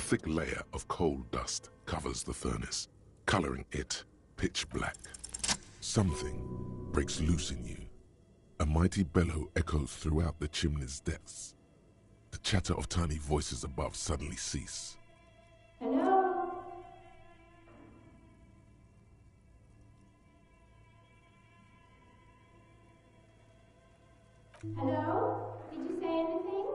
thick layer of coal dust covers the furnace, coloring it pitch black. Something breaks loose in you. A mighty bellow echoes throughout the chimney's depths. The chatter of tiny voices above suddenly cease. Hello? Hello? Did you say anything?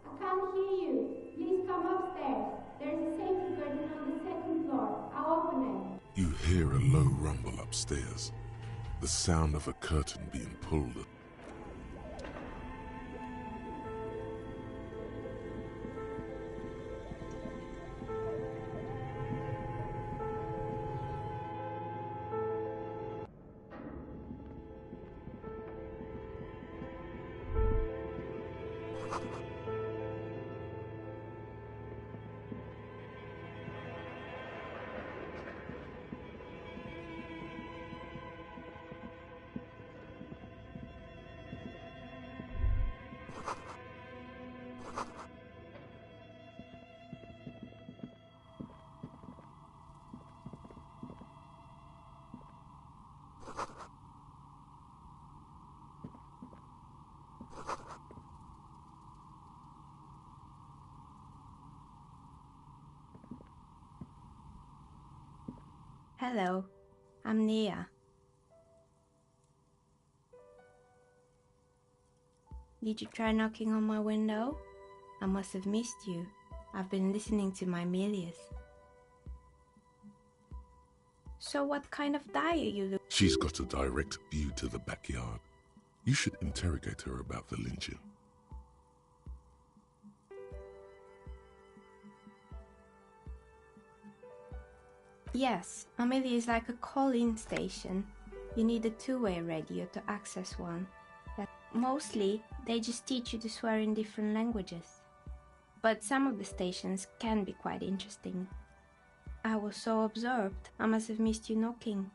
I can't hear you. Please come upstairs. There's a safety curtain on the second floor. I'll open it. You hear a low rumble upstairs, the sound of a curtain being pulled. Hello, I'm Nia. Did you try knocking on my window? I must have missed you. I've been listening to my Melius. So what kind of dye are you looking? She's got a direct view to the backyard. You should interrogate her about the lynching. Yes, Amelia is like a call-in station. You need a two-way radio to access one. Mostly, they just teach you to swear in different languages. But some of the stations can be quite interesting. I was so absorbed, I must have missed you knocking.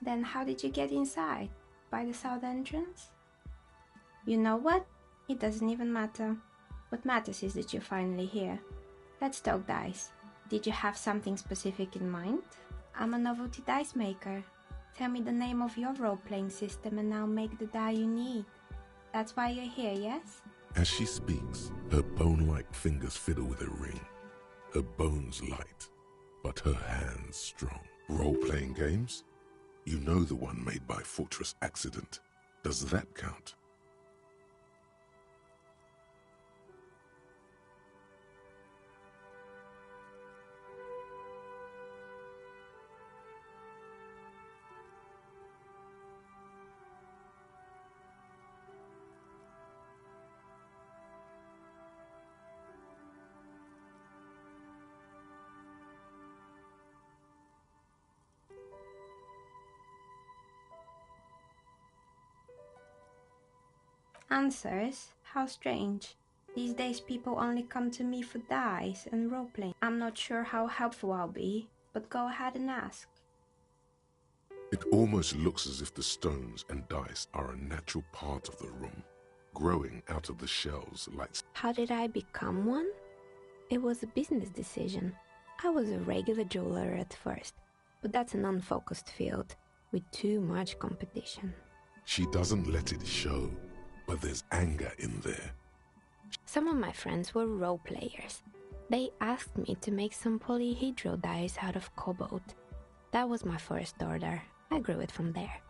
Then how did you get inside? By the south entrance? You know what? It doesn't even matter. What matters is that you're finally here. Let's talk dice. Did you have something specific in mind? I'm a novelty dice maker. Tell me the name of your role-playing system and I'll make the die you need. That's why you're here, yes? As she speaks, her bone-like fingers fiddle with a ring. Her bones light, but her hands strong. Role-playing games? You know the one made by Fortress Accident. Does that count? Answers? How strange. These days people only come to me for dice and role-playing. I'm not sure how helpful I'll be, but go ahead and ask. It almost looks as if the stones and dice are a natural part of the room, growing out of the shelves like... How did I become one? It was a business decision. I was a regular jeweler at first, but that's an unfocused field with too much competition. She doesn't let it show, but there's anger in there. Some of my friends were role players. They asked me to make some polyhedral dice out of cobalt. That was my first order. I grew it from there.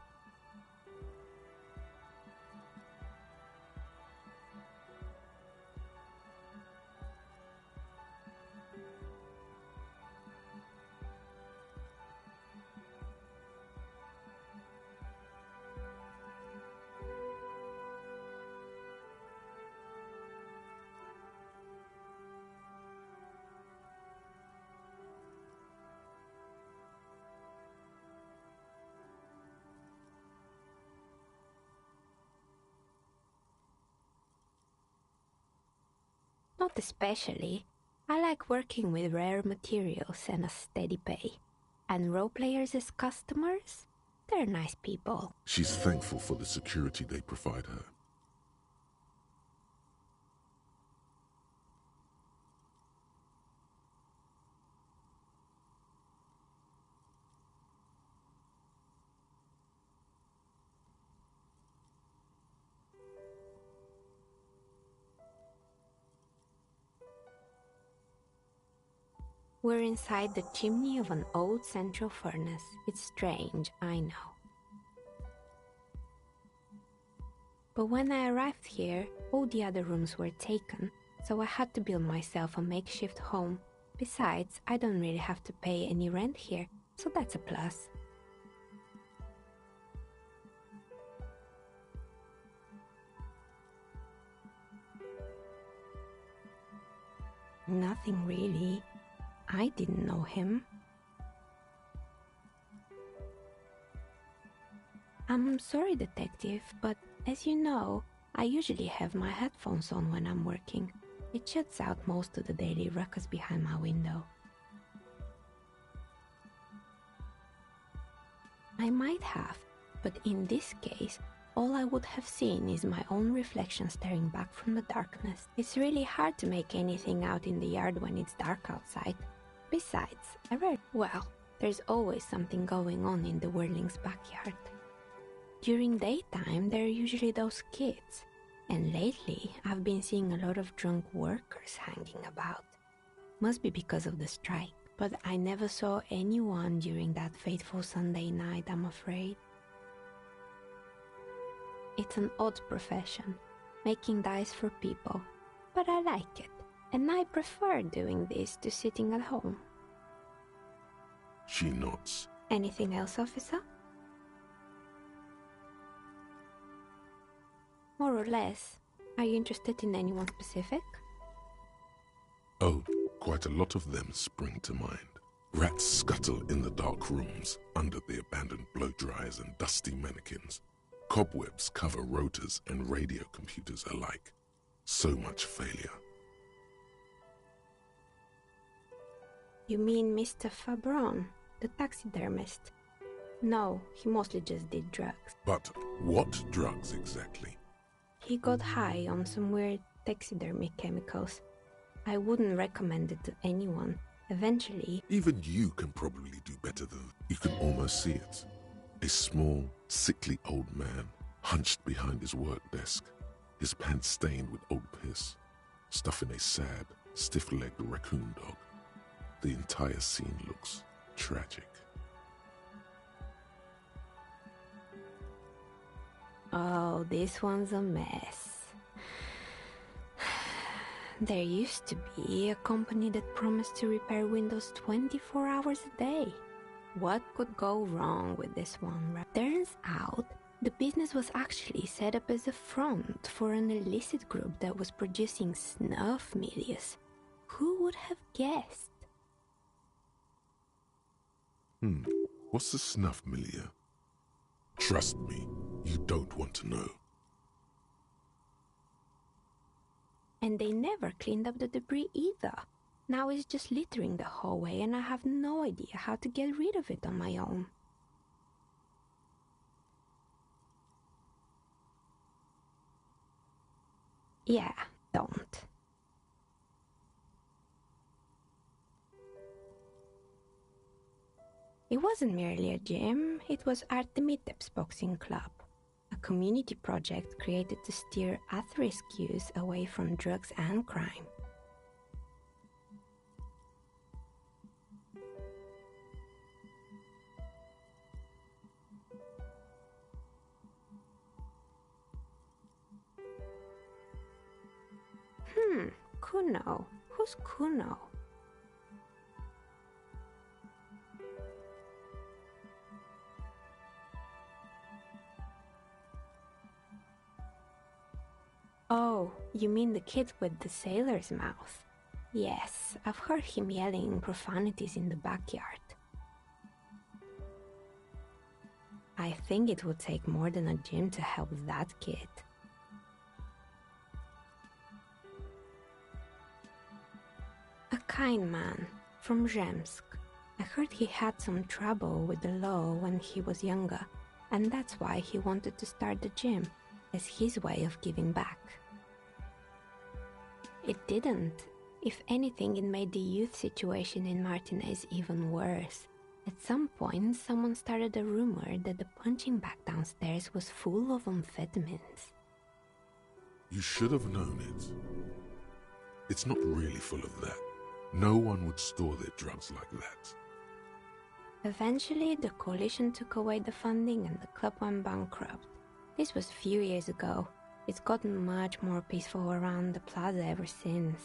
Not especially. I like working with rare materials and a steady pay. And role players as customers? They're nice people. She's thankful for the security they provide her. We're inside the chimney of an old central furnace. It's strange, I know. But when I arrived here, all the other rooms were taken, so I had to build myself a makeshift home. Besides, I don't really have to pay any rent here, so that's a plus. Nothing really. I didn't know him. I'm sorry, detective, but as you know, I usually have my headphones on when I'm working. It shuts out most of the daily ruckus behind my window. I might have, but in this case, all I would have seen is my own reflection staring back from the darkness. It's really hard to make anything out in the yard when it's dark outside. Besides, there's always something going on in the Whirling's backyard. During daytime, there are usually those kids, and lately I've been seeing a lot of drunk workers hanging about. Must be because of the strike, but I never saw anyone during that fateful Sunday night, I'm afraid. It's an odd profession, making dice for people, but I like it, and I prefer doing this to sitting at home. She nods. Anything else, officer? More or less. Are you interested in anyone specific? Oh, quite a lot of them spring to mind. Rats scuttle in the dark rooms, under the abandoned blow-dryers and dusty mannequins. Cobwebs cover rotors and radio computers alike. So much failure. You mean Mr. Fabron, the taxidermist? No, he mostly just did drugs. But what drugs exactly? He got high on some weird taxidermy chemicals. I wouldn't recommend it to anyone. Eventually... Even you can probably do better than... You can almost see it. A small, sickly old man, hunched behind his work desk, his pants stained with old piss, stuffing a sad, stiff-legged raccoon dog. The entire scene looks tragic. Oh, this one's a mess. There used to be a company that promised to repair windows 24 hours a day. What could go wrong with this one? Turns out, the business was actually set up as a front for an illicit group that was producing snuff milias. Who would have guessed? What's the snuff milia? Trust me, you don't want to know. And they never cleaned up the debris either. Now it's just littering the hallway and I have no idea how to get rid of it on my own. Yeah, don't. It wasn't merely a gym, it was Artemitep's boxing club, a community project created to steer at-risk youth away from drugs and crime. Kuno. Who's Kuno? Oh, you mean the kid with the sailor's mouth? Yes, I've heard him yelling profanities in the backyard. I think it would take more than a gym to help that kid. A kind man from Zemsk. I heard he had some trouble with the law when he was younger, and that's why he wanted to start the gym, as his way of giving back. It didn't. If anything, it made the youth situation in Martinez even worse. At some point, someone started a rumor that the punching bag downstairs was full of amphetamines. You should have known it. It's not really full of that. No one would store their drugs like that. Eventually, the coalition took away the funding and the club went bankrupt. This was a few years ago. It's gotten much more peaceful around the plaza ever since.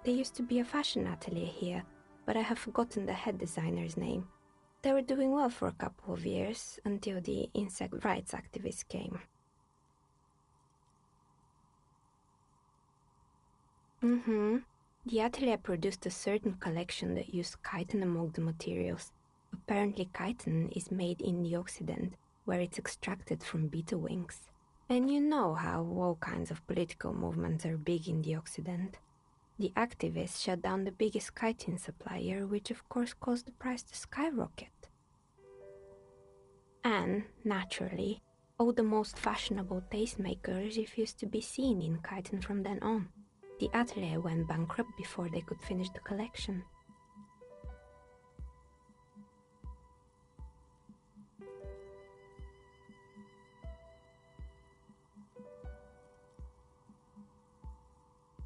There used to be a fashion atelier here, but I have forgotten the head designer's name. They were doing well for a couple of years, until the insect rights activists came. The atelier produced a certain collection that used chitin among the materials. Apparently chitin is made in the Occident, where it's extracted from beetle wings. And you know how all kinds of political movements are big in the Occident. The activists shut down the biggest chitin supplier, which of course caused the price to skyrocket. And, naturally, all the most fashionable tastemakers refused to be seen in chitin from then on. The atelier went bankrupt before they could finish the collection.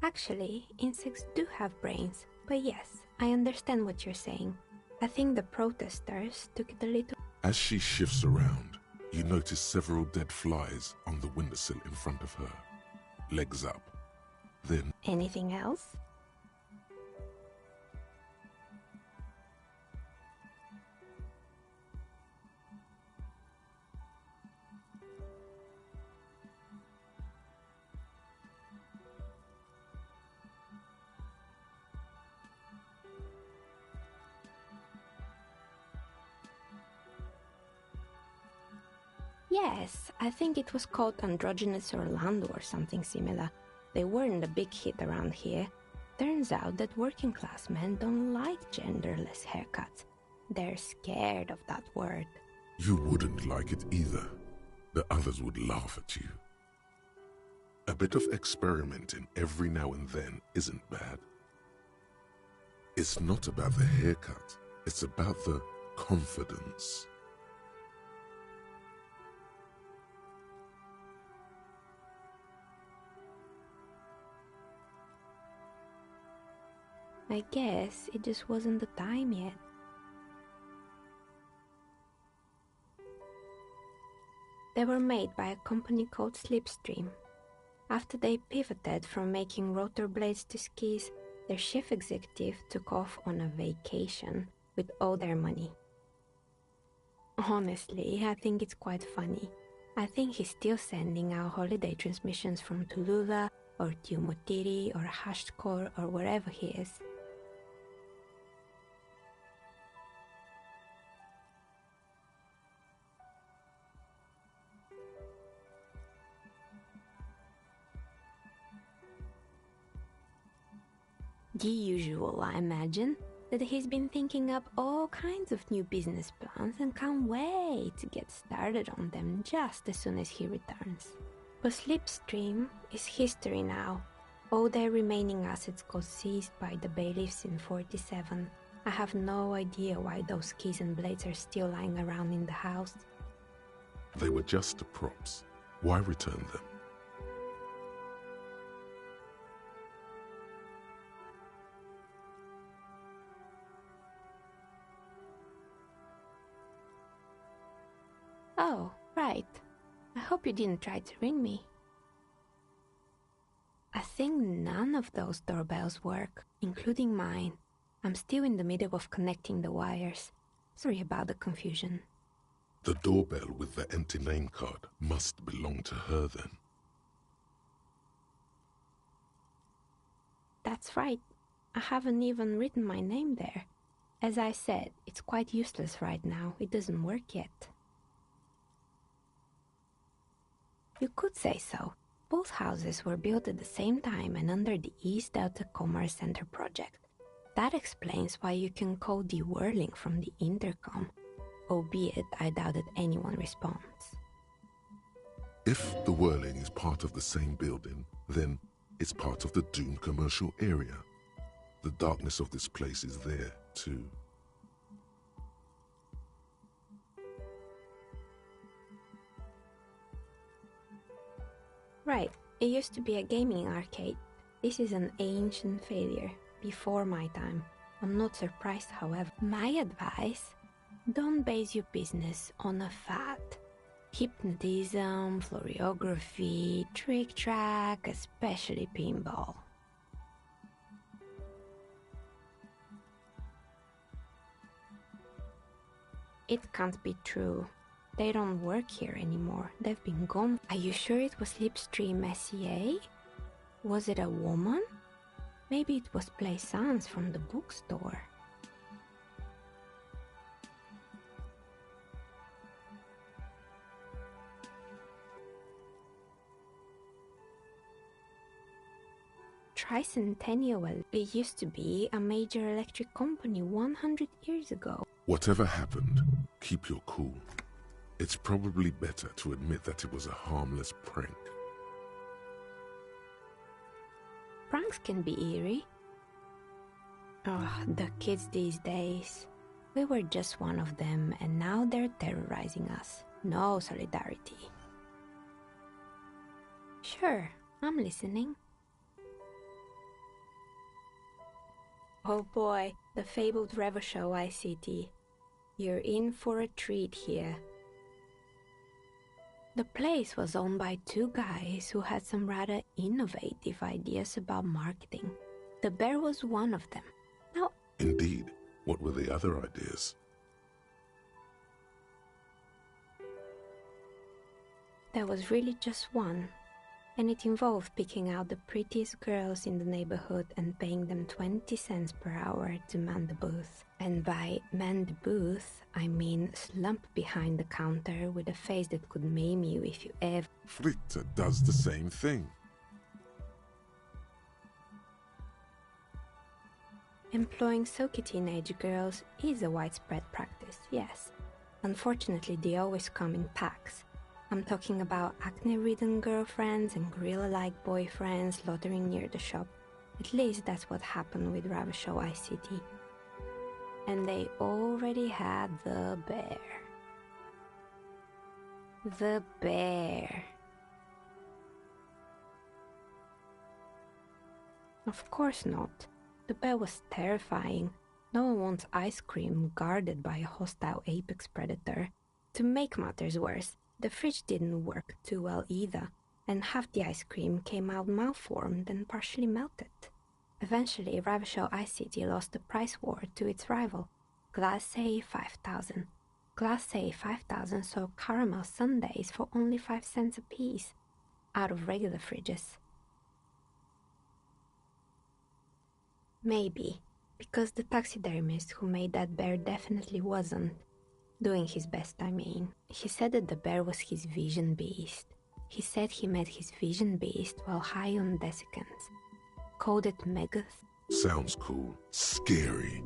Actually, insects do have brains, but yes, I understand what you're saying. I think the protesters took it a little... As she shifts around, you notice several dead flies on the windowsill in front of her, legs up. Then... Anything else? Yes, I think it was called Androgynous Orlando or something similar. They weren't a big hit around here. Turns out that working class men don't like genderless haircuts. They're scared of that word. You wouldn't like it either. The others would laugh at you. A bit of experimenting every now and then isn't bad. It's not about the haircut, it's about the confidence. I guess it just wasn't the time yet. They were made by a company called Slipstream. After they pivoted from making rotor blades to skis, their chief executive took off on a vacation with all their money. Honestly, I think it's quite funny. I think he's still sending out holiday transmissions from Tulula or Tiumotiri or Hashtkor or wherever he is. The usual, I imagine, that he's been thinking up all kinds of new business plans and can't wait to get started on them just as soon as he returns. But Slipstream is history now. All their remaining assets got seized by the bailiffs in 47. I have no idea why those keys and blades are still lying around in the house. They were just props. Why return them? right. I hope you didn't try to ring me. I think none of those doorbells work, including mine. I'm still in the middle of connecting the wires. Sorry about the confusion. The doorbell with the empty name card must belong to her then. That's right. I haven't even written my name there. As I said, it's quite useless right now. It doesn't work yet. You could say so. Both houses were built at the same time and under the East Delta Commerce Center project. That explains why you can call the whirling from the intercom, albeit I doubt that anyone responds. If the whirling is part of the same building, then it's part of the Dune commercial area. The darkness of this place is there, too. Right, it used to be a gaming arcade. This is an ancient failure, before my time. I'm not surprised, however. My advice, don't base your business on a fad. Hypnotism, florography, trick-track, especially pinball. It can't be true. They don't work here anymore. They've been gone. Are you sure it was Slipstream SEA? Was it a woman? Maybe it was Plaisance from the bookstore. Tricentennial. It used to be a major electric company 100 years ago. Whatever happened, keep your cool. It's probably better to admit that it was a harmless prank. Pranks can be eerie. Oh, the kids these days. We were just one of them, and now they're terrorizing us. No solidarity. Sure, I'm listening. Oh boy, the fabled Revachol ICT. You're in for a treat here. The place was owned by two guys who had some rather innovative ideas about marketing. The bear was one of them. Now, Indeed. What were the other ideas? there was really just one, and it involved picking out the prettiest girls in the neighborhood and paying them 20 cents per hour to man the booth. And by man the booth, I mean slump behind the counter with a face that could maim you if you ever... Fritter does the same thing. Employing silky teenage girls is a widespread practice, yes. Unfortunately, they always come in packs. I'm talking about acne-ridden girlfriends and gorilla-like boyfriends loitering near the shop. At least that's what happened with Revachol ICT. And they already had the bear. The bear. Of course not. The bear was terrifying. No one wants ice cream guarded by a hostile apex predator. To make matters worse, the fridge didn't work too well either, and half the ice cream came out malformed and partially melted. Eventually, Revachol ICT lost the price war to its rival, Glacé 5000. Glacé 5000 sold caramel sundaes for only 5 cents a piece, out of regular fridges. Maybe, because the taxidermist who made that bear definitely wasn't. Doing his best, I mean. He said that the bear was his vision beast. He said he met his vision beast while high on desiccants. Called it Megath. Sounds cool. Scary.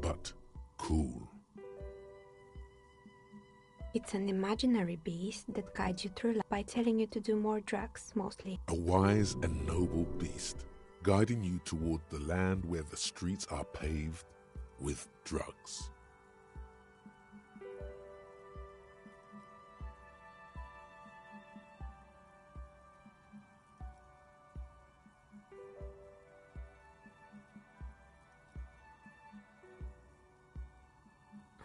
But cool. It's an imaginary beast that guides you through life by telling you to do more drugs, mostly. A wise and noble beast, guiding you toward the land where the streets are paved with drugs.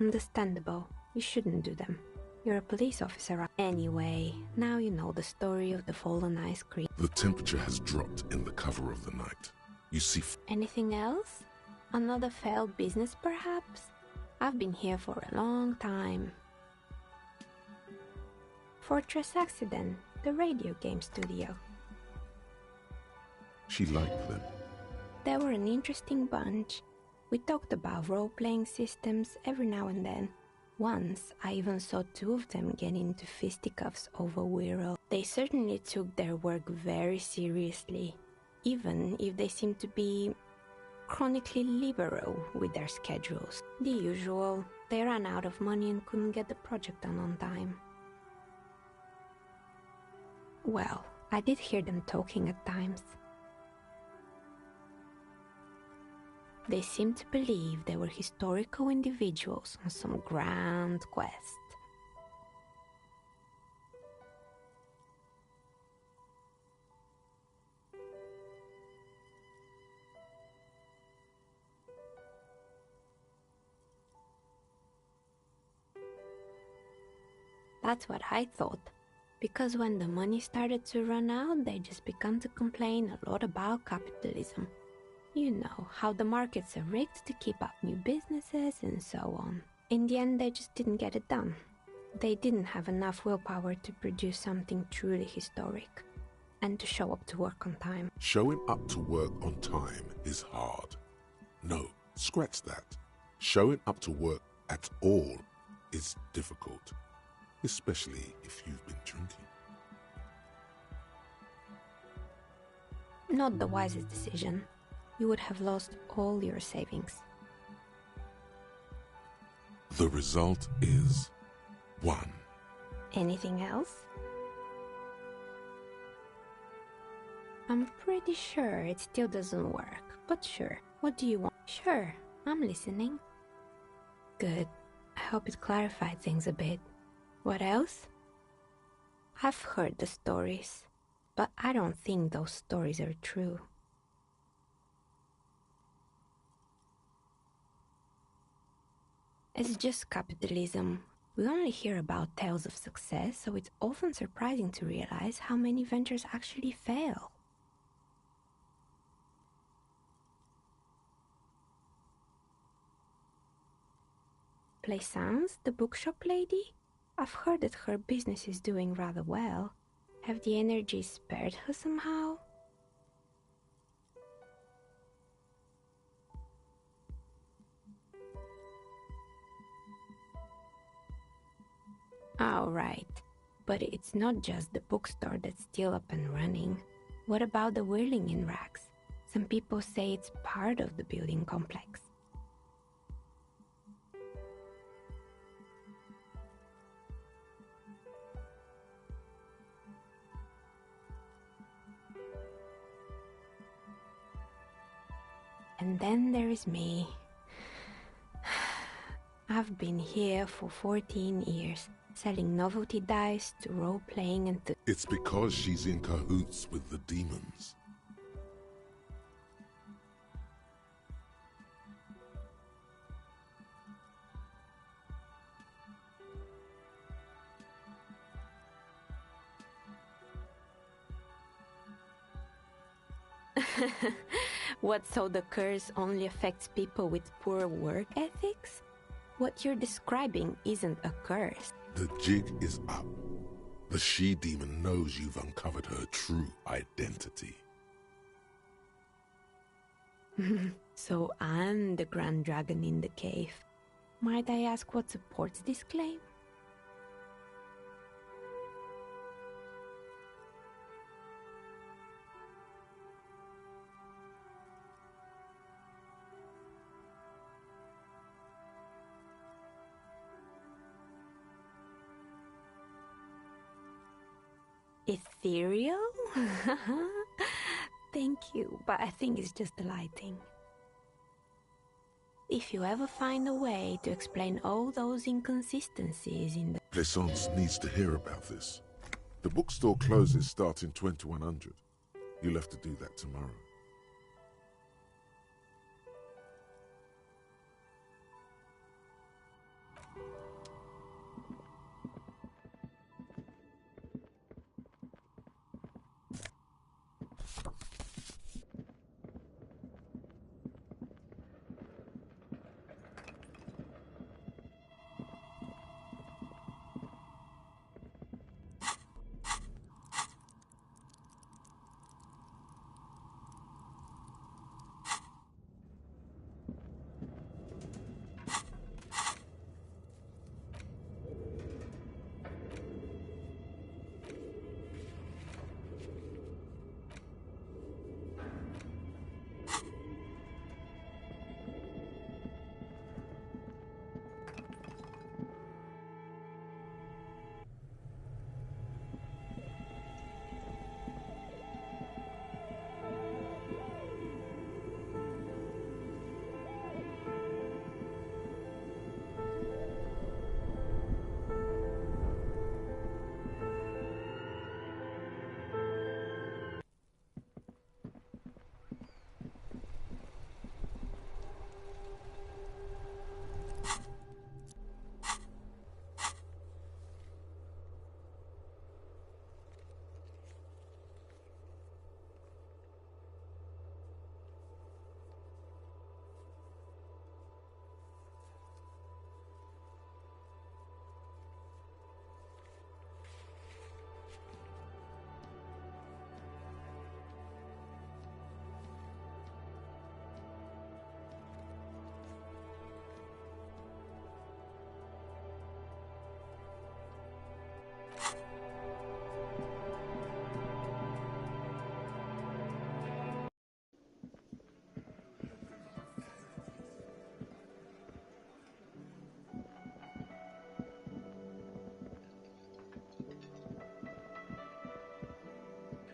Understandable. You shouldn't do them. You're a police officer. Anyway, now you know the story of the fallen ice cream. The temperature has dropped in the cover of the night. You see... Anything else? Another failed business, perhaps? I've been here for a long time. Fortress Accident, the radio game studio. She liked them. They were an interesting bunch. We talked about role-playing systems every now and then. Once, I even saw two of them get into fisticuffs over Wirral. They certainly took their work very seriously, even if they seemed to be chronically liberal with their schedules. The usual, they ran out of money and couldn't get the project done on time. Well, I did hear them talking at times. They seemed to believe they were historical individuals on some grand quest. That's what I thought, because when the money started to run out, they just began to complain a lot about capitalism. You know, how the markets are rigged to keep up new businesses and so on. In the end, they just didn't get it done. They didn't have enough willpower to produce something truly historic, and to show up to work on time. Showing up to work on time is hard. No, scratch that. Showing up to work at all is difficult, especially if you've been drinking. Not the wisest decision. You would have lost all your savings. The result is 1. Anything else? I'm pretty sure it still doesn't work, but sure. What do you want? Sure, I'm listening. Good. I hope it clarified things a bit. What else? I've heard the stories, but I don't think those stories are true. It's just capitalism. We only hear about tales of success, so it's often surprising to realize how many ventures actually fail. Plaisance, the bookshop lady? I've heard that her business is doing rather well. Have the energy spared her somehow? Oh, right. But it's not just the bookstore that's still up and running. What about the whirling in rags? Some people say it's part of the building complex. And then there is me. I've been here for 14 years, selling novelty dice to role-playing and to... It's because she's in cahoots with the demons. What, so the curse only affects people with poor work ethics? What you're describing isn't a curse. The jig is up. The she-demon knows you've uncovered her true identity. So I'm the grand dragon in the cave. Might I ask what supports this claim? Ethereal? Thank you, but I think it's just the lighting. If you ever find a way to explain all those inconsistencies in the... Plaisance needs to hear about this. The bookstore closes starting 2100. You'll have to do that tomorrow.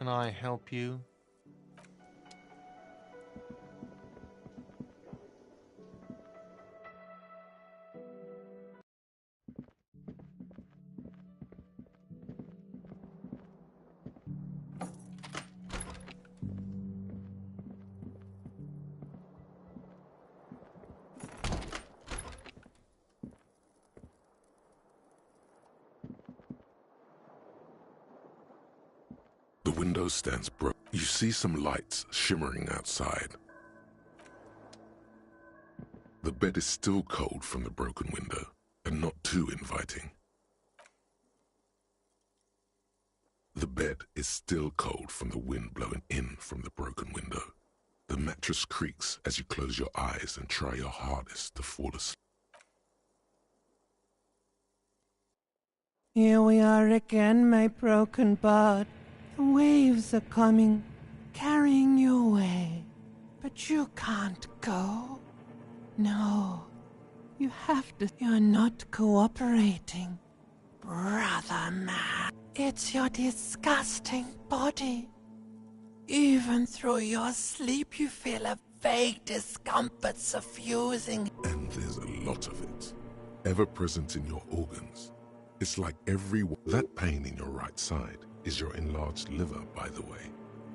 can I help you? The window stands broken. You see some lights shimmering outside. The bed is still cold from the broken window, and not too inviting. The bed is still cold from the wind blowing in from the broken window. The mattress creaks as you close your eyes and try your hardest to fall asleep. Here we are again, my broken bird. The waves are coming, carrying you away. But you can't go. No, you have to. You're not cooperating. Brother man, it's your disgusting body. Even through your sleep you feel a vague discomfort suffusing. And there's a lot of it, ever present in your organs. It's like that pain in your right side is your enlarged liver, by the way.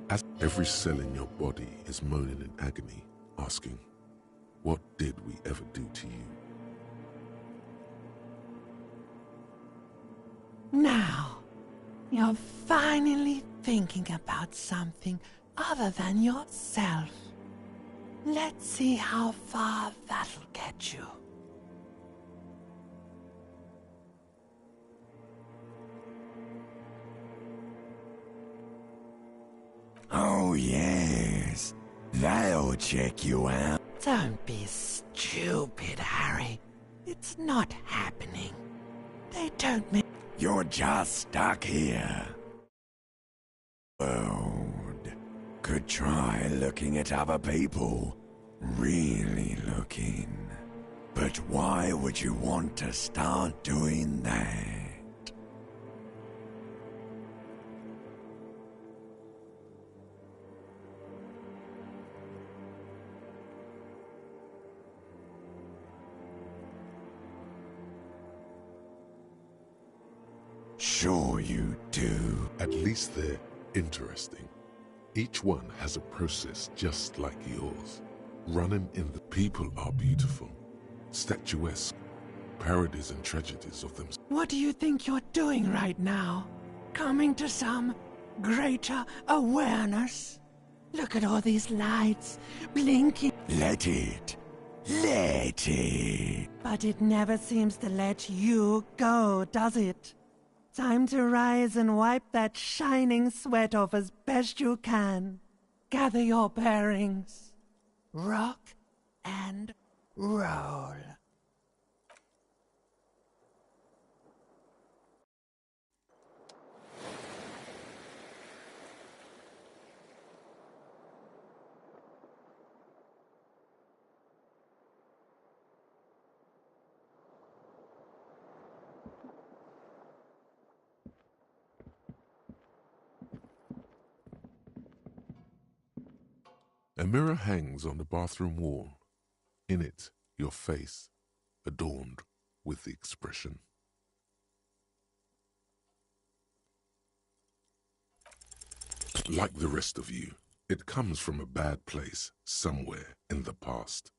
As every cell in your body is moaning in agony, asking, what did we ever do to you? Now, you're finally thinking about something other than yourself. Let's see how far that'll get you. Oh yes, that'll check you out. Don't be stupid, Harry. It's not happening. They don't make... You're just stuck here. World. Could try looking at other people. Really looking. But why would you want to start doing that? Sure you do. At least they're interesting. Each one has a process just like yours. Running in the people are beautiful, statuesque, parodies and tragedies of them. What do you think you're doing right now? Coming to some greater awareness? Look at all these lights, blinking. Let it. Let it. But it never seems to let you go, does it? Time to rise and wipe that shining sweat off as best you can. Gather your bearings. Rock and roll. A mirror hangs on the bathroom wall. In it, your face, adorned with the expression. Like the rest of you, it comes from a bad place somewhere in the past.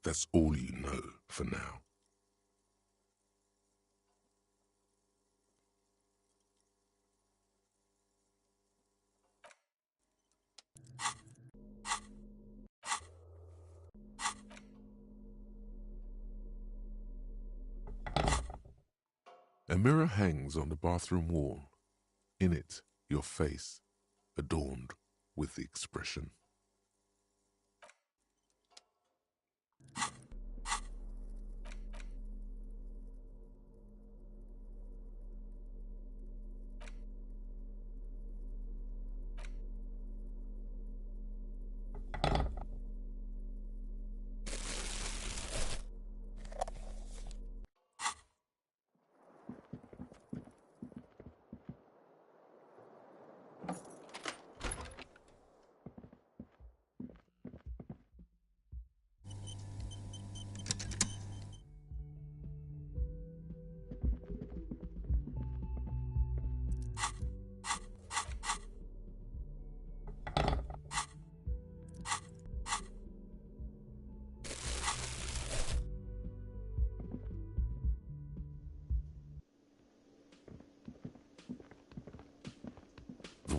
That's all you know for now. A mirror hangs on the bathroom wall. In it, your face, adorned with the expression.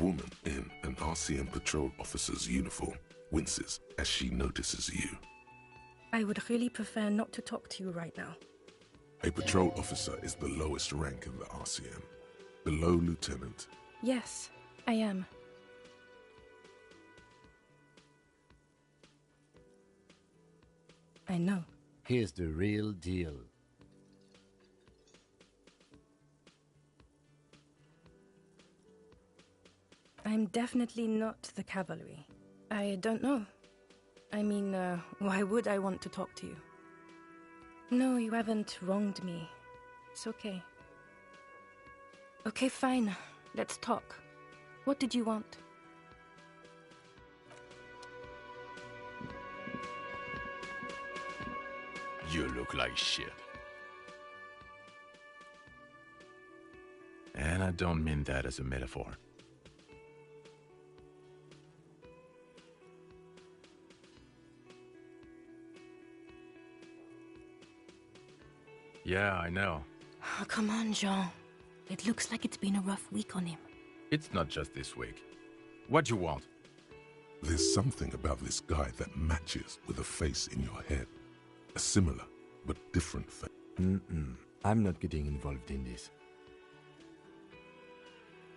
woman in an RCM patrol officer's uniform winces as she notices you. I would really prefer not to talk to you right now. A patrol officer is the lowest rank in the RCM, below lieutenant. Yes, I am. I know. Here's the real deal. I'm definitely not the cavalry. I don't know. I mean, why would I want to talk to you? No, you haven't wronged me. It's okay. Okay, fine. Let's talk. What did you want? You look like shit. And I don't mean that as a metaphor. Yeah, I know. Oh, come on, Jean. It looks like it's been a rough week on him. It's not just this week. What you want? There's something about this guy that matches with a face in your head. A similar but different face. I'm not getting involved in this.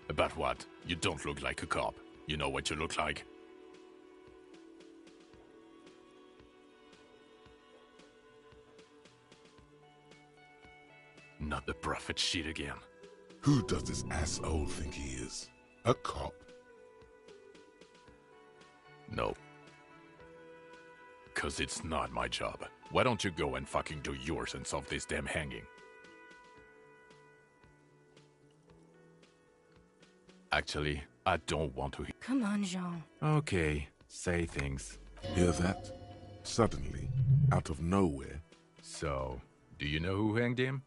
About what? You don't look like a cop. You know what you look like? Not the prophet shit again. Who does this asshole think he is? A cop? No. 'Cause it's not my job. Why don't you go and fucking do yours and solve this damn hanging? Actually, I don't want to hear. Come on, Jean. Okay, say things. Hear that? Suddenly, out of nowhere. So, do you know who hanged him?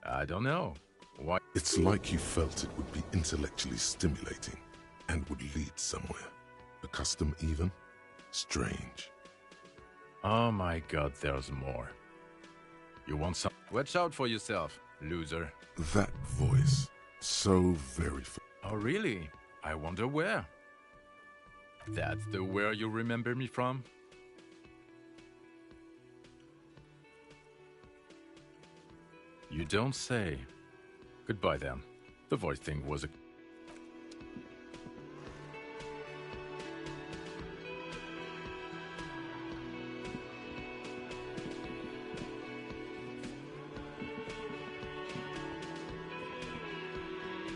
I don't know. Why? It's like you felt it would be intellectually stimulating and would lead somewhere. A custom even? Strange. Oh my god, there's more. You want some? Watch out for yourself, loser. That voice. So very... Oh really? I wonder where. That's the where you remember me from? You don't say. Goodbye then. The voice thing was a...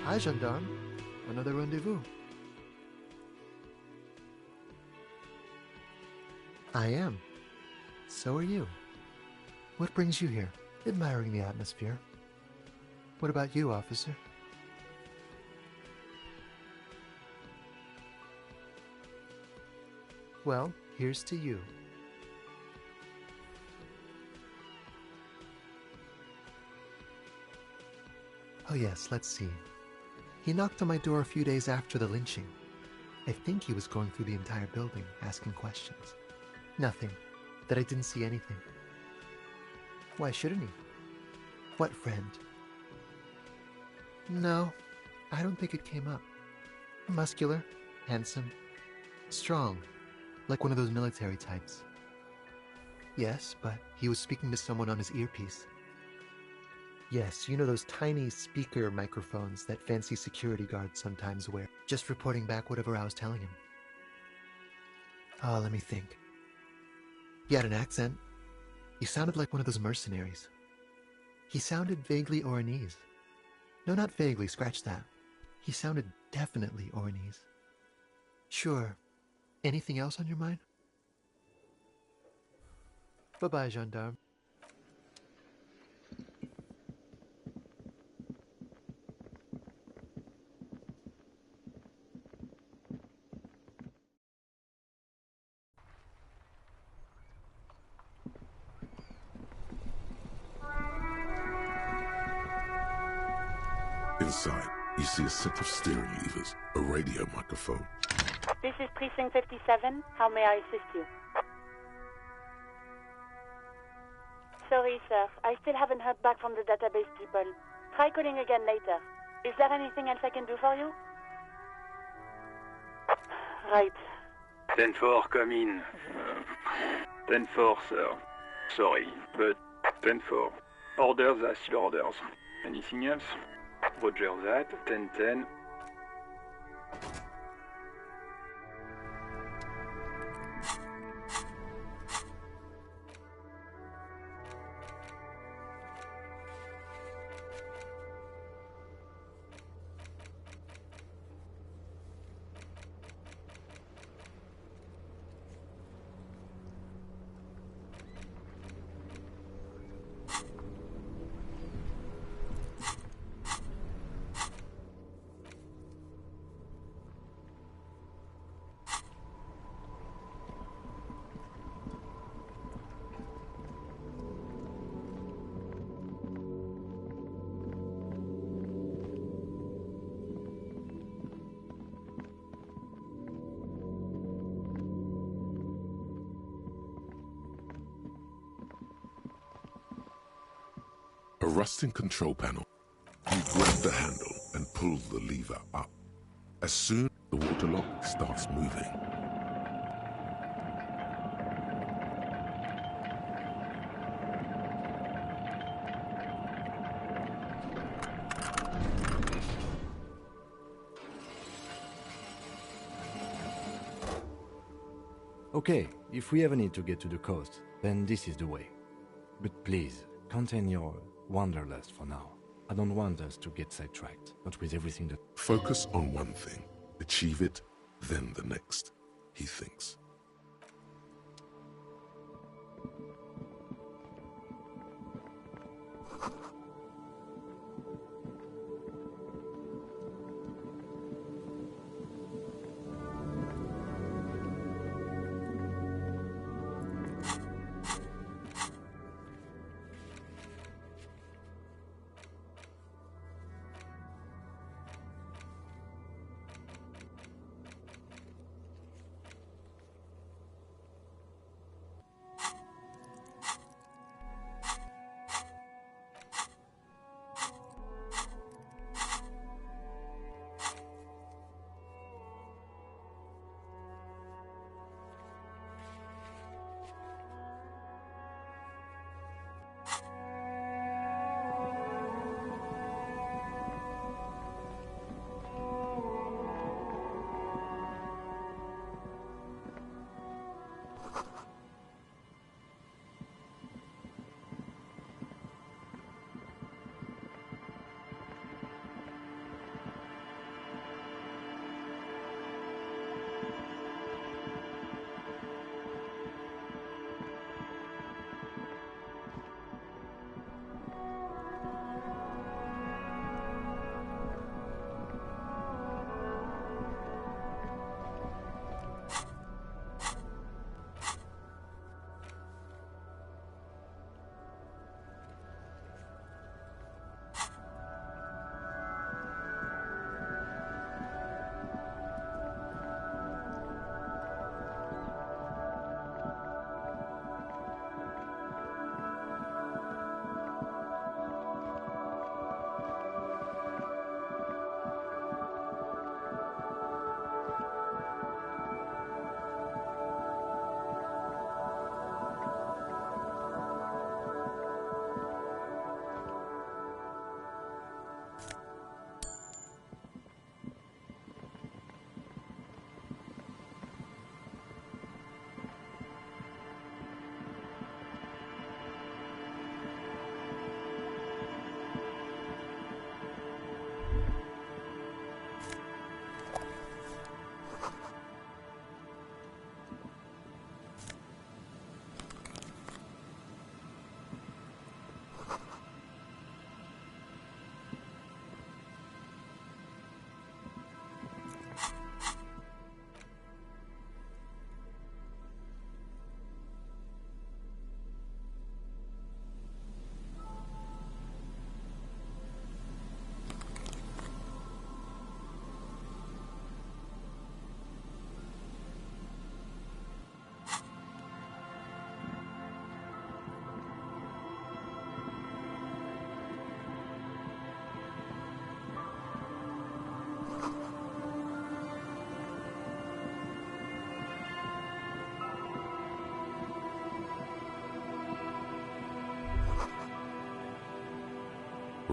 Hi, gendarme. Another rendezvous. I am. So are you. What brings you here? Admiring the atmosphere. What about you, officer? Well, here's to you. Oh yes, let's see. He knocked on my door a few days after the lynching. I think he was going through the entire building, asking questions. Nothing. That I didn't see anything. Why shouldn't he? What friend? No, I don't think it came up. Muscular, handsome, strong, like one of those military types. Yes, but he was speaking to someone on his earpiece. Yes, you know those tiny speaker microphones that fancy security guards sometimes wear. Just reporting back whatever I was telling him. Oh, let me think. He had an accent. He sounded like one of those mercenaries. He sounded vaguely Oranese. No, not vaguely, scratch that. He sounded definitely Oranese. Sure. Anything else on your mind? Bye-bye, gendarme. Inside, you see a set of steering levers, a radio microphone. This is Precinct 57. How may I assist you? Sorry, sir. I still haven't heard back from the database people. Try calling again later. Is there anything else I can do for you? Right. 10-4, come in. 10-4, sir. Sorry, but 10-4. Orders are still orders. Anything else? Roger that. 10-10. A rusting control panel. You grab the handle and pull the lever up. As soon as the water lock starts moving. Okay, if we ever need to get to the coast, then this is the way. But please, contain your wanderlust for now. I don't want us to get sidetracked, not with everything that... Focus on one thing. Achieve it, then the next, he thinks.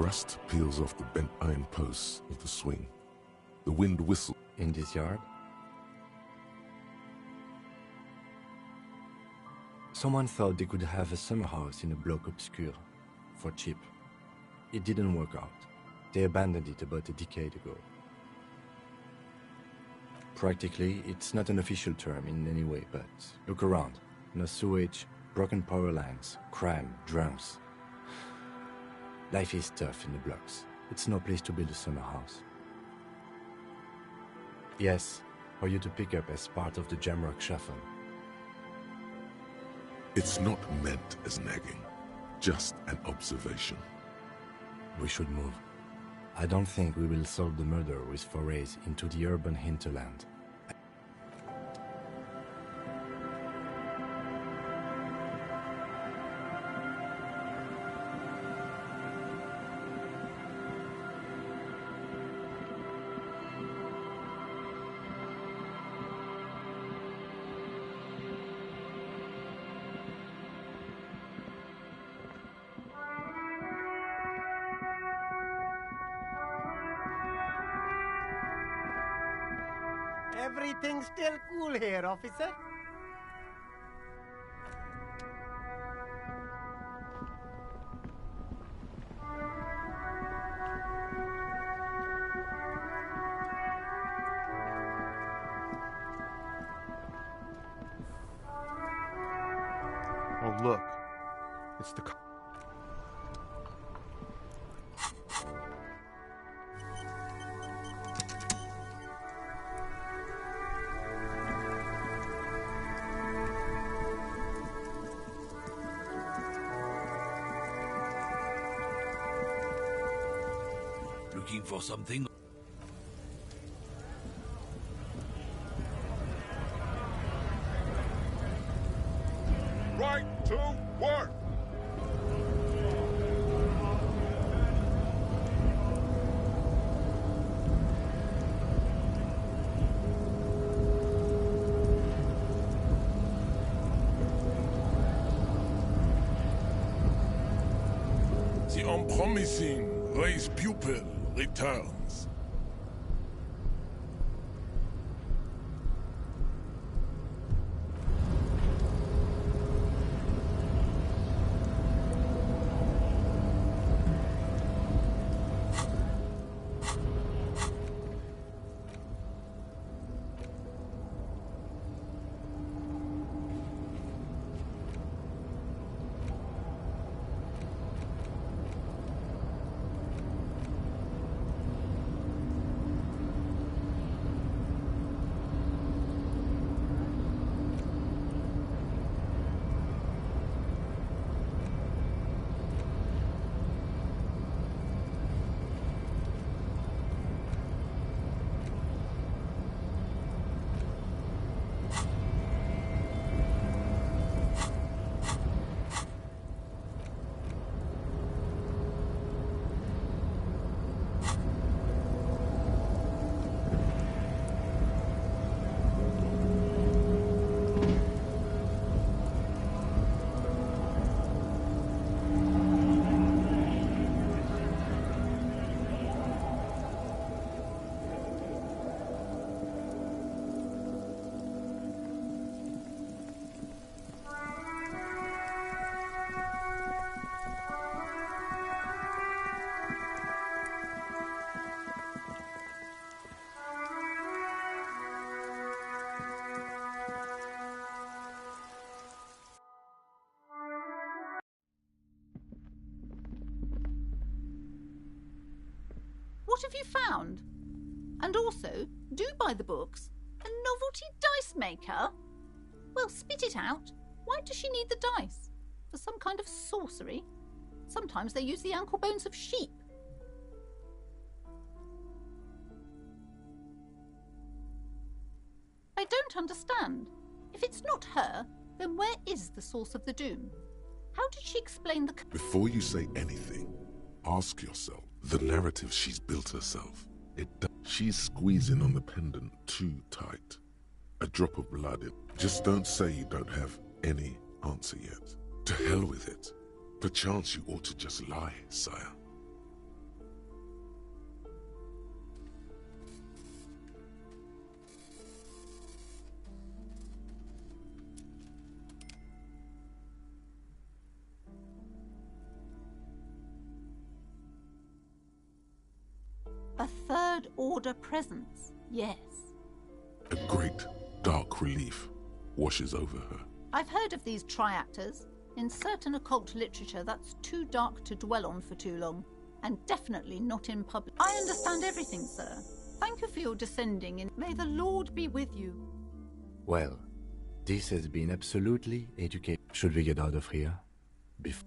Rust peels off the bent iron posts of the swing. The wind whistles. In this yard? Someone thought they could have a summer house in a bloc obscur, for cheap. It didn't work out. They abandoned it about a decade ago. Practically, it's not an official term in any way, but look around. No sewage, broken power lines, crime, drunks. Life is tough in the blocks. It's no place to build a summer house. Yes, for you to pick up as part of the Jamrock Shuffle. It's not meant as nagging, just an observation. We should move. I don't think we will solve the murder with forays into the urban hinterland. Everything's still cool here, officer. Oh, look. It's the... Looking for something? Right to work! The unpromising raised pupil returns. What have you found? And also, do buy the books. A novelty dice maker? Well, spit it out. Why does she need the dice? For some kind of sorcery? Sometimes they use the ankle bones of sheep. I don't understand. If it's not her, then where is the source of the doom? How did she explain the... Before you say anything, ask yourself the narrative she's built herself. She's squeezing on the pendant too tight. A drop of blood in. Just don't say you don't have any answer yet. To hell with it. Perchance you ought to just lie, sire. Order presence, yes. A great, dark relief washes over her. I've heard of these triactors. In certain occult literature, that's too dark to dwell on for too long, and definitely not in public. I understand everything, sir. Thank you for your descending, and may the Lord be with you. Well, this has been absolutely educated. Should we get out of here? Before.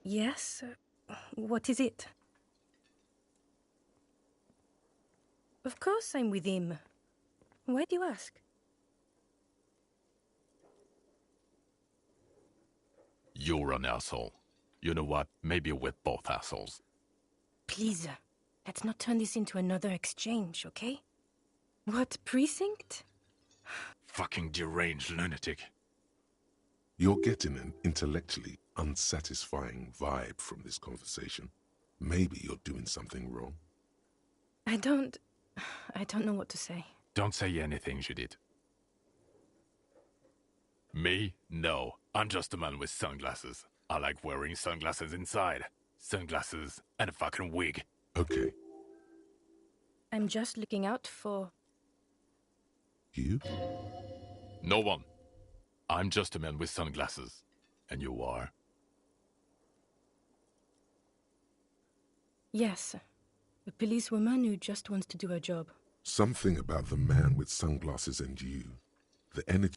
Yes? What is it? Of course I'm with him. Why do you ask? You're an asshole. You know what? Maybe we're both assholes. Please, let's not turn this into another exchange, okay? What precinct? Fucking deranged lunatic. You're getting an intellectually unsatisfying vibe from this conversation. Maybe you're doing something wrong. I don't know what to say. Don't say anything, Judith. Me? No. I'm just a man with sunglasses. I like wearing sunglasses inside. Sunglasses and a fucking wig. Okay. I'm just looking out for... You? No one. I'm just a man with sunglasses. And you are? Yes. A policewoman who just wants to do her job. Something about the man with sunglasses and you. The energy...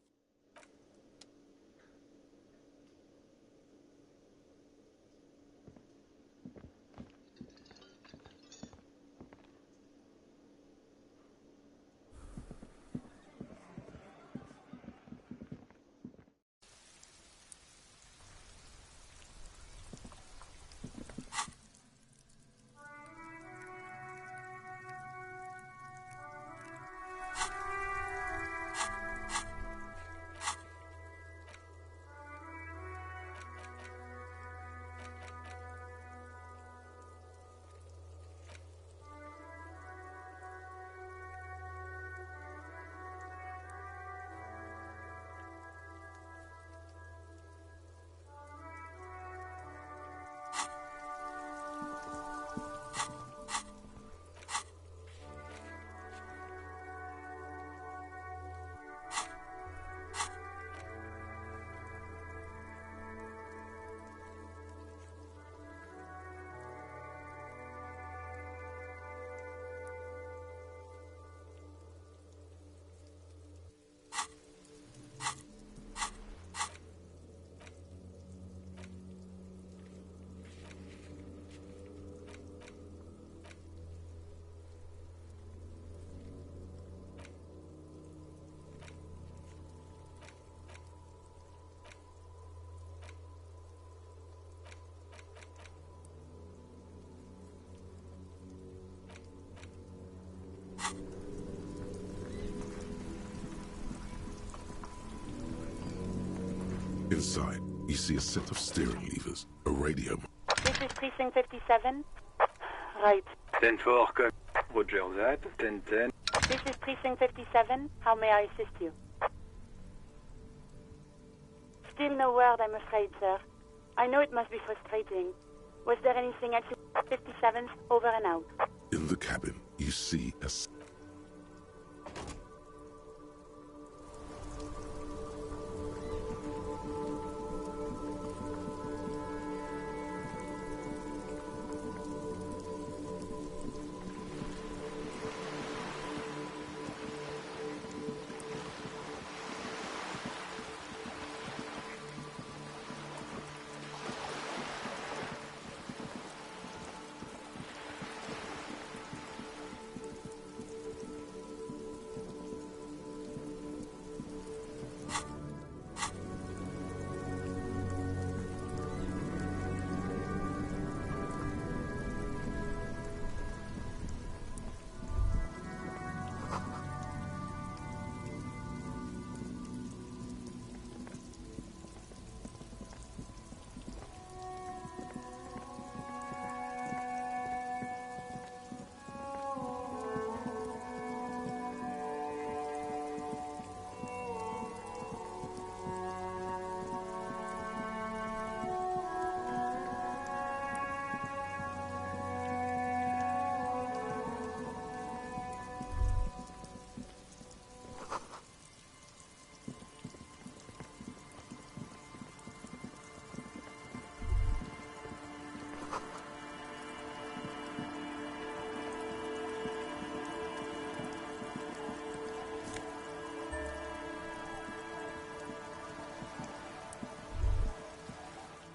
Inside, you see a set of steering levers, a radio... This is Precinct 57. Right. 10-4, come. Roger that. 10-10. This is Precinct 57. How may I assist you? Still no word, I'm afraid, sir. I know it must be frustrating. Was there anything else? 57's over and out. In the cabin, you see a...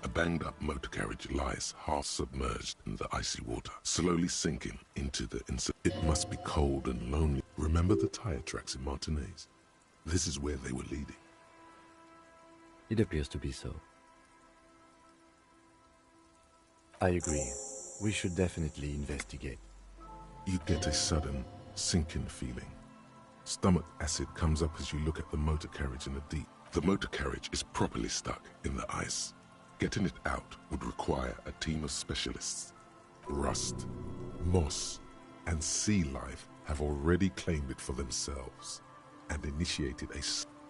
A banged-up motor carriage lies half submerged in the icy water, slowly sinking into the It must be cold and lonely. Remember the tire tracks in Martinez? This is where they were leading. It appears to be so. I agree. We should definitely investigate. You get a sudden, sinking feeling. Stomach acid comes up as you look at the motor carriage in the deep. The motor carriage is properly stuck in the ice. Getting it out would require a team of specialists. Rust, moss, and sea life have already claimed it for themselves and initiated a...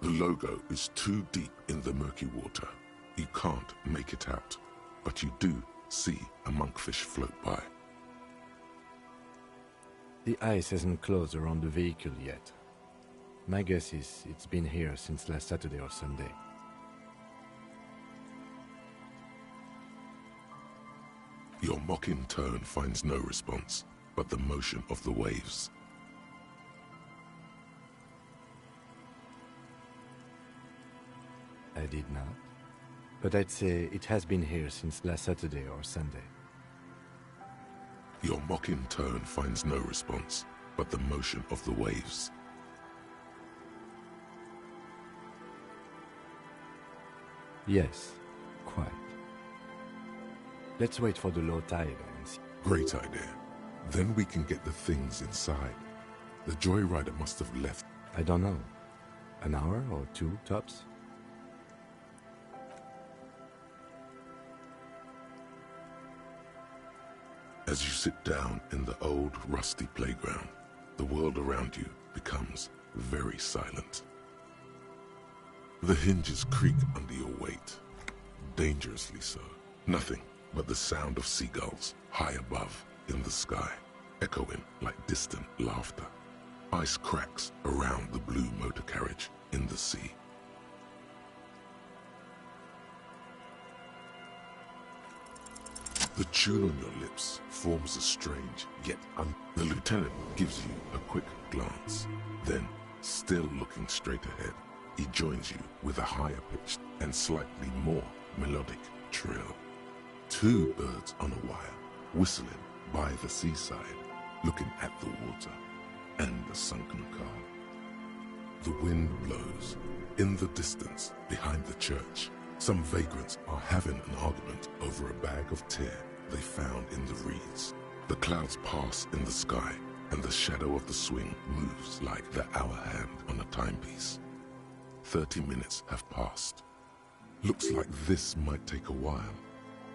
The logo is too deep in the murky water. You can't make it out, but you do see a monkfish float by. The ice hasn't closed around the vehicle yet. My guess is it's been here since last Saturday or Sunday. Your mocking tone finds no response, but the motion of the waves. I did not. But I'd say it has been here since last Saturday or Sunday. Your mocking tone finds no response, but the motion of the waves. Yes, quite. Let's wait for the low tide and see. Great idea. Then we can get the things inside. The joyrider must have left. I don't know. An hour or two, tops? As you sit down in the old, rusty playground, the world around you becomes very silent. The hinges creak under your weight, dangerously so. Nothing but the sound of seagulls high above in the sky, echoing like distant laughter. Ice cracks around the blue motor carriage in the sea. The tune on your lips forms a strange, yet The lieutenant gives you a quick glance. Then, still looking straight ahead, he joins you with a higher-pitched and slightly more melodic trill. Two birds on a wire, whistling by the seaside, looking at the water and the sunken car. The wind blows. In the distance, behind the church, some vagrants are having an argument over a bag of tear they found in the reeds. The clouds pass in the sky, and the shadow of the swing moves like the hour hand on a timepiece. 30 minutes have passed. Looks like this might take a while.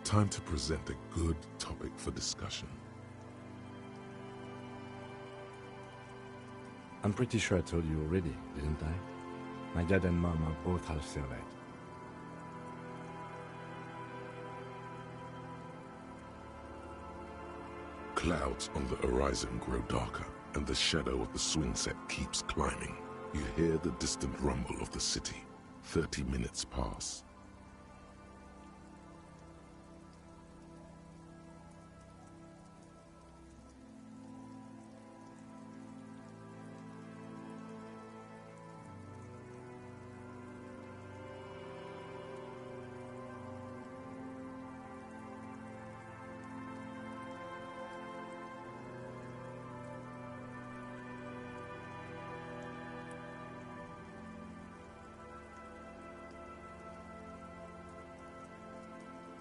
Time to present a good topic for discussion. I'm pretty sure I told you already, didn't I? My dad and mom are both half Servette. Clouds on the horizon grow darker, and the shadow of the swing set keeps climbing. You hear the distant rumble of the city. 30 minutes pass.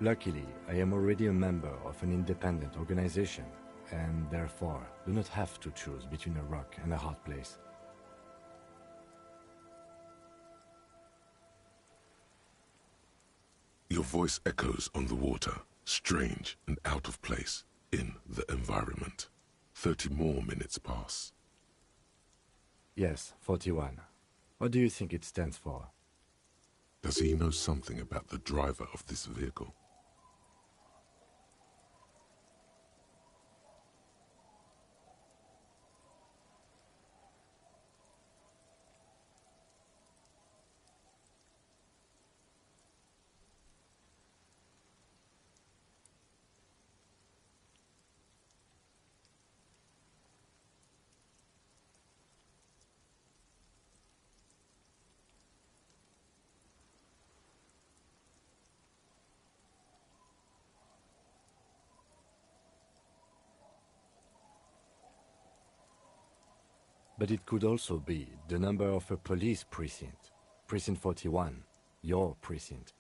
Luckily, I am already a member of an independent organization, and therefore do not have to choose between a rock and a hard place. Your voice echoes on the water, strange and out of place in the environment. 30 more minutes pass. Yes, 41. What do you think it stands for? Does he know something about the driver of this vehicle? But it could also be the number of a police precinct. Precinct 41. Your precinct.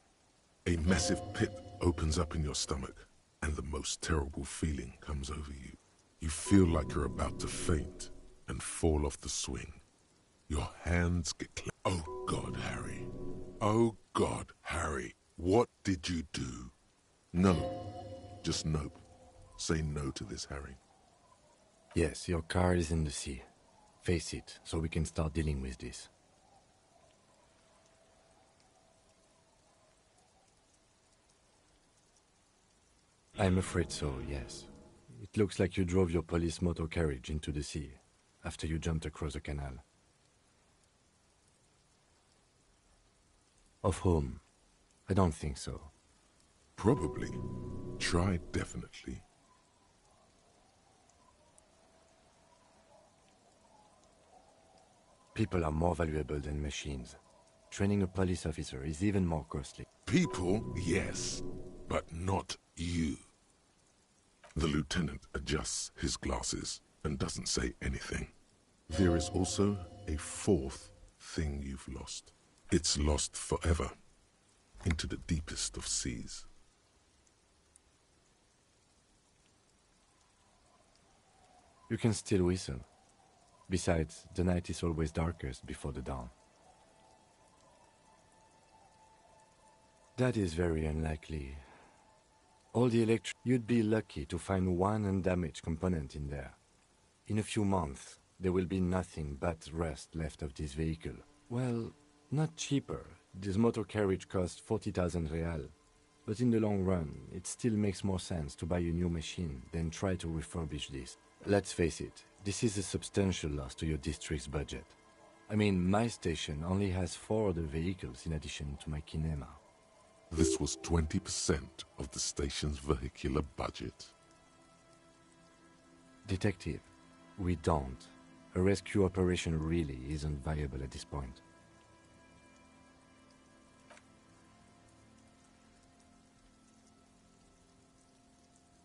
A massive pit opens up in your stomach, and the most terrible feeling comes over you. You feel like you're about to faint and fall off the swing. Your hands get Oh God, Harry. Oh God, Harry. What did you do? No. Just nope. Say no to this, Harry. Yes, your car is in the sea. Face it, so we can start dealing with this. I'm afraid so, yes. It looks like you drove your police motor carriage into the sea, after you jumped across the canal. Of whom? I don't think so. Probably. Try definitely. People are more valuable than machines. Training a police officer is even more costly. People, yes, but not you. The lieutenant adjusts his glasses and doesn't say anything. There is also a fourth thing you've lost. It's lost forever, into the deepest of seas. You can still whistle. Besides, the night is always darkest before the dawn. That is very unlikely. All the you'd be lucky to find one undamaged component in there. In a few months, there will be nothing but rust left of this vehicle. Well, not cheaper. This motor carriage costs 40,000 real. But in the long run, it still makes more sense to buy a new machine than try to refurbish this. Let's face it, this is a substantial loss to your district's budget. I mean, my station only has 4 other vehicles in addition to my kinema. This was 20% of the station's vehicular budget. Detective, we don't. A rescue operation really isn't viable at this point.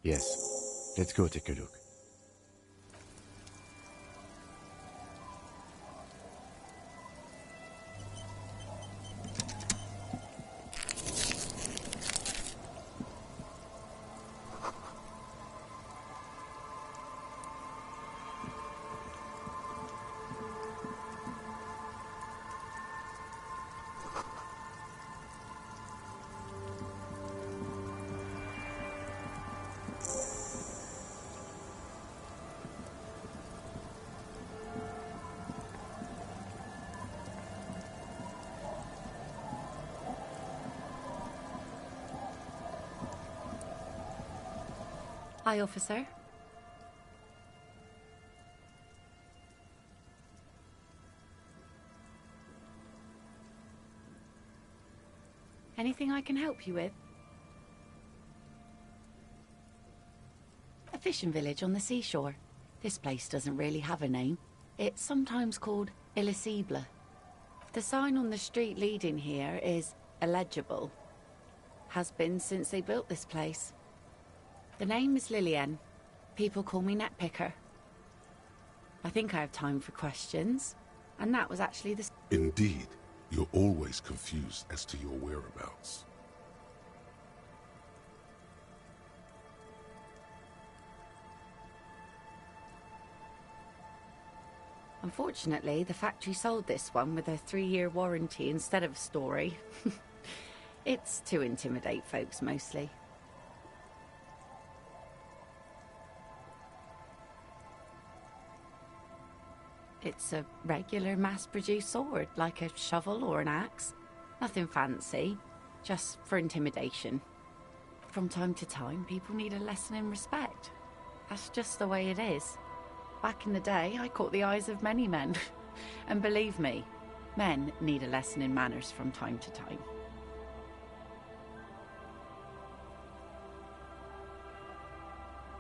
Yes, let's go take a look. Hi, officer. Anything I can help you with? A fishing village on the seashore. This place doesn't really have a name. It's sometimes called Elysium. The sign on the street leading here is illegible. Has been since they built this place. The name is Lillian. People call me Netpicker. I think I have time for questions. And that was actually the... Indeed, you're always confused as to your whereabouts. Unfortunately, the factory sold this one with a 3-year warranty instead of a story. It's to intimidate folks, mostly. It's a regular mass-produced sword, like a shovel or an axe. Nothing fancy, just for intimidation. From time to time, people need a lesson in respect. That's just the way it is. Back in the day, I caught the eyes of many men. And believe me, men need a lesson in manners from time to time.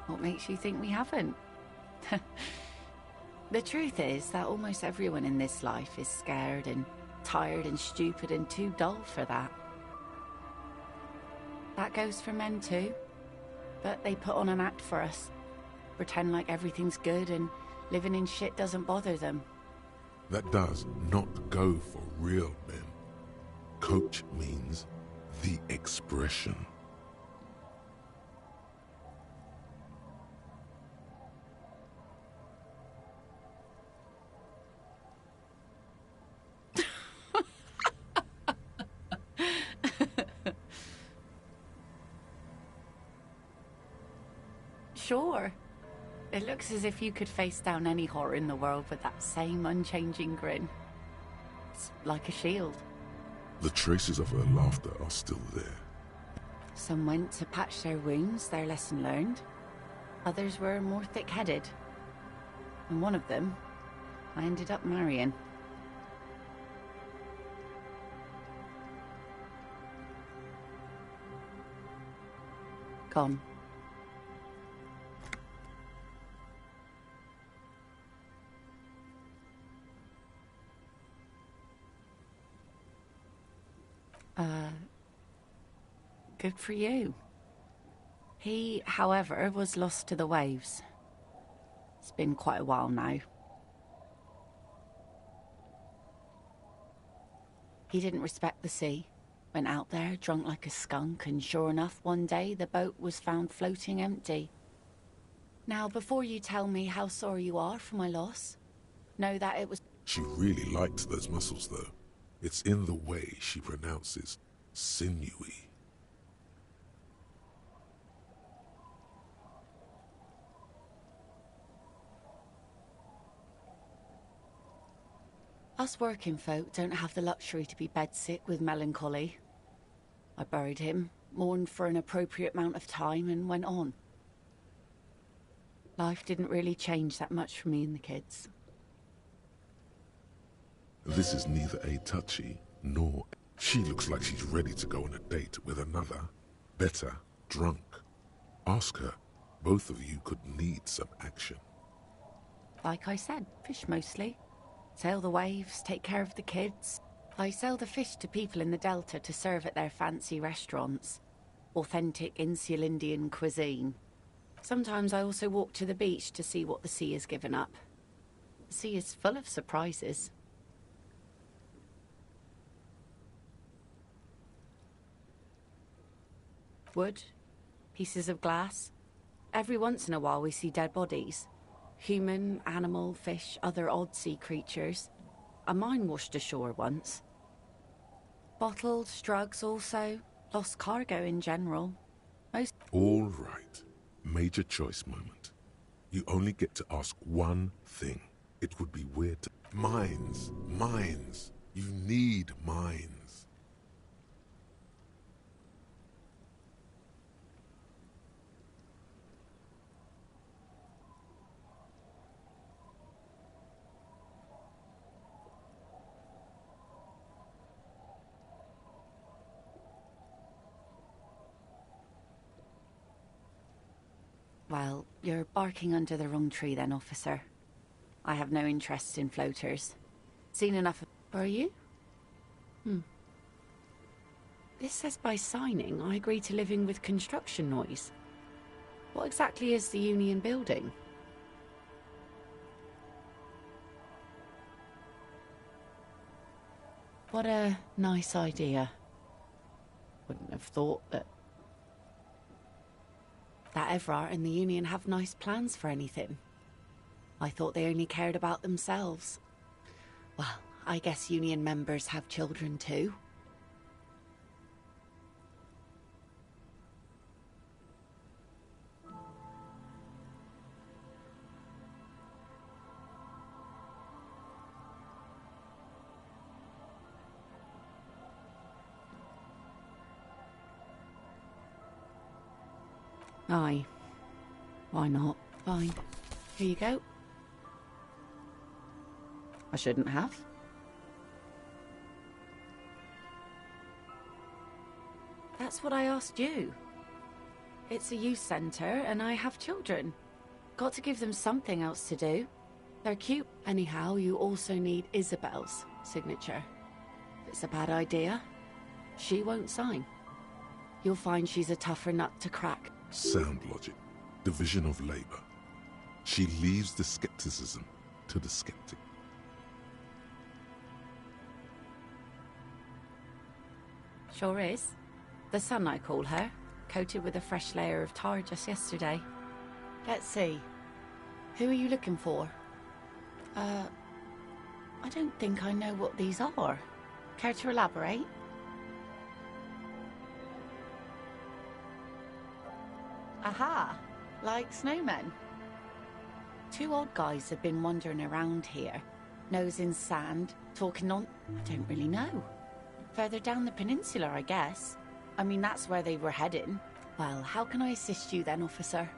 What makes you think we haven't? The truth is that almost everyone in this life is scared and tired and stupid and too dull for that. That goes for men too. But they put on an act for us. Pretend like everything's good and living in shit doesn't bother them. That does not go for real men. Coach means the expression. Sure. It looks as if you could face down any horror in the world with that same unchanging grin. It's like a shield. The traces of her laughter are still there. Some went to patch their wounds, their lesson learned. Others were more thick-headed. And one of them, I ended up marrying. Gone. Good for you. He, however, was lost to the waves. It's been quite a while now. He didn't respect the sea. Went out there, drunk like a skunk, and sure enough, one day the boat was found floating empty. Now, before you tell me how sorry you are for my loss, know that it was... She really liked those muscles, though. It's in the way she pronounces sinewy. Us working folk don't have the luxury to be bedsick with melancholy. I buried him, mourned for an appropriate amount of time, and went on. Life didn't really change that much for me and the kids. This is neither a touchy nor... She looks like she's ready to go on a date with another, better, drunk. Ask her. Both of you could need some action. Like I said, fish mostly. Sail the waves, take care of the kids. I sell the fish to people in the Delta to serve at their fancy restaurants. Authentic Insular Indian cuisine. Sometimes I also walk to the beach to see what the sea has given up. The sea is full of surprises. Wood, pieces of glass. Every once in a while we see dead bodies. Human, animal, fish, other odd sea creatures. A mine washed ashore once. Bottles, drugs also. Lost cargo in general. Most... All right. Major choice moment. You only get to ask one thing. It would be weird to... Mines. Mines. You need mines. Well, you're barking under the wrong tree then, officer. I have no interest in floaters. Seen enough of... Are you? This says by signing, I agree to living with construction noise. What exactly is the Union building? What a nice idea. Wouldn't have thought that Evrart and the Union have nice plans for anything. I thought they only cared about themselves. Well, I guess Union members have children too. Aye. Why not? Fine. Here you go. I shouldn't have. That's what I asked you. It's a youth centre and I have children. Got to give them something else to do. They're cute. Anyhow, you also need Isabel's signature. If it's a bad idea, she won't sign. You'll find she's a tougher nut to crack. Sound logic. Division of labor. She leaves the skepticism to the skeptic. Sure is. The sun, I call her. Coated with a fresh layer of tar just yesterday. Let's see. Who are you looking for? I don't think I know what these are. Care to elaborate? Aha! Like snowmen. Two old guys have been wandering around here. Nose in sand, talking on... I don't really know. Further down the peninsula, I guess. I mean, that's where they were heading. Well, how can I assist you then, officer?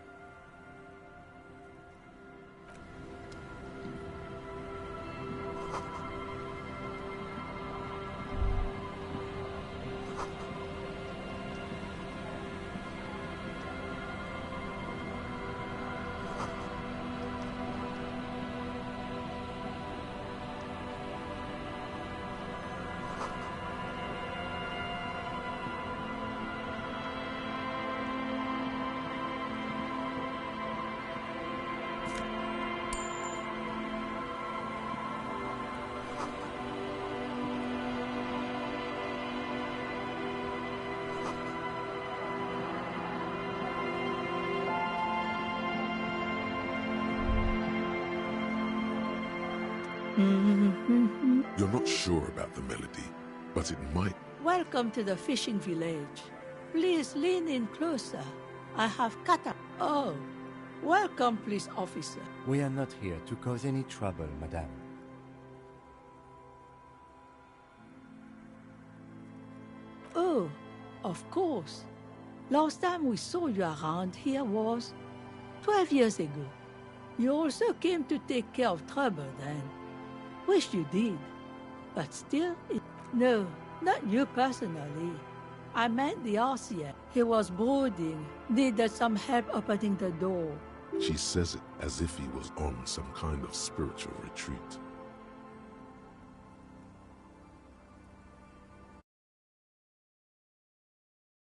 You're not sure about the melody, but it might... Welcome to the fishing village. Please lean in closer. I have Oh, welcome, police officer. We are not here to cause any trouble, madame. Oh, of course. Last time we saw you around here was 12 years ago. You also came to take care of trouble then. Wish you did. But still, no, not you personally. I meant the RCF. He was brooding, needed some help opening the door. She says it as if he was on some kind of spiritual retreat.